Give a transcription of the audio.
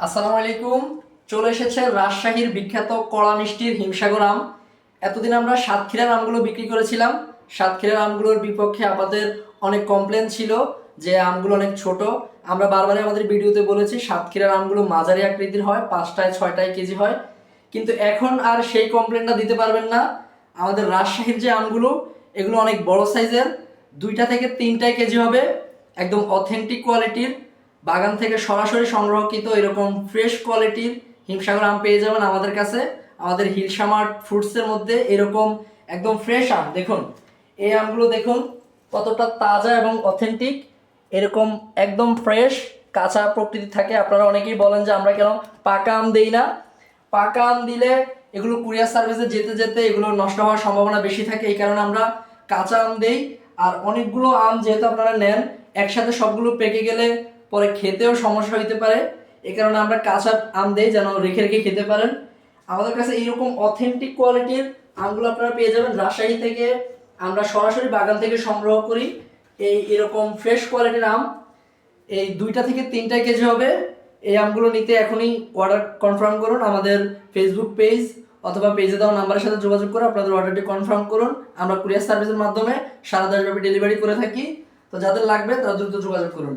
আসসালামু আলাইকুম। চলে এসেছে রাজশাহীর বিখ্যাত কড়া মিষ্টির হিমসাগর আম। এতদিন আমরা সাতক্ষীরার আমগুলো বিক্রি করেছিলাম। সাতক্ষীরার আমগুলোর বিপক্ষে আমাদের অনেক কমপ্লেন ছিল যে আমগুলো অনেক ছোট। আমরা বারবারই আমাদের ভিডিওতে বলেছি সাতক্ষীরার আমগুলো মাঝারি আকৃতির হয়, 5টায় 6টায় কেজি হয়। কিন্তু এখন আর সেই কমপ্লেনটা দিতে পারবেন না। আমাদের রাজশাহীর যে আমগুলো এগুলো অনেক বড় সাইজের, 2টা থেকে 3টায় কেজি হবে, একদম অথেন্টিক কোয়ালিটির, বাগান থেকে সরাসরি সংগ্রহকৃত এরকম ফ্রেশ কোয়ালিটির হিমসাগর আম পেয়ে যাবেন আমাদের কাছে। আমাদের হিলসামার্ট ফ্রুটসের মধ্যে এরকম একদম ফ্রেশ আম দেখুন। এই আমগুলো দেখুন কতটা তাজা এবং অথেন্টিক, এরকম একদম ফ্রেশ কাঁচা প্রকৃতি থাকে। আপনারা অনেকেই বলেন যে আমরা কেন পাকা আম দেই না। পাকা আম দিলে এগুলো কুরিয়ার সার্ভিসে যেতে যেতে এগুলো নষ্ট হওয়ার সম্ভাবনা বেশি থাকে, এই কারণে আমরা কাঁচা আম দেই। আর অনেকগুলো আম যেহেতু আপনারা নেন, একসাথে সবগুলো পেকে গেলে পরে খেতেও সমস্যা হইতে পারে, এই কারণে আমরা কাঁচা আম দেই যেন রেখে রেখে খেতে পারেন। আমাদের কাছে এইরকম অথেন্টিক কোয়ালিটির আমগুলো আপনারা পেয়ে যাবেন রাজশাহী থেকে। আমরা সরাসরি বাগান থেকে সংগ্রহ করি এরকম ফ্রেশ কোয়ালিটির আম। এই 2টা থেকে 3টা কেজি হবে। এই আমগুলো নিতে এখনই অর্ডার কনফার্ম করুন আমাদের ফেসবুক পেজ অথবা পেজে দেওয়া নাম্বারের সাথে যোগাযোগ করে আপনাদের অর্ডারটি কনফার্ম করুন। আমরা কুরিয়ার সার্ভিসের মাধ্যমে সারা দেশব্যাপী ডেলিভারি করে থাকি। তো যাদের লাগবে তারা দ্রুত যোগাযোগ করুন।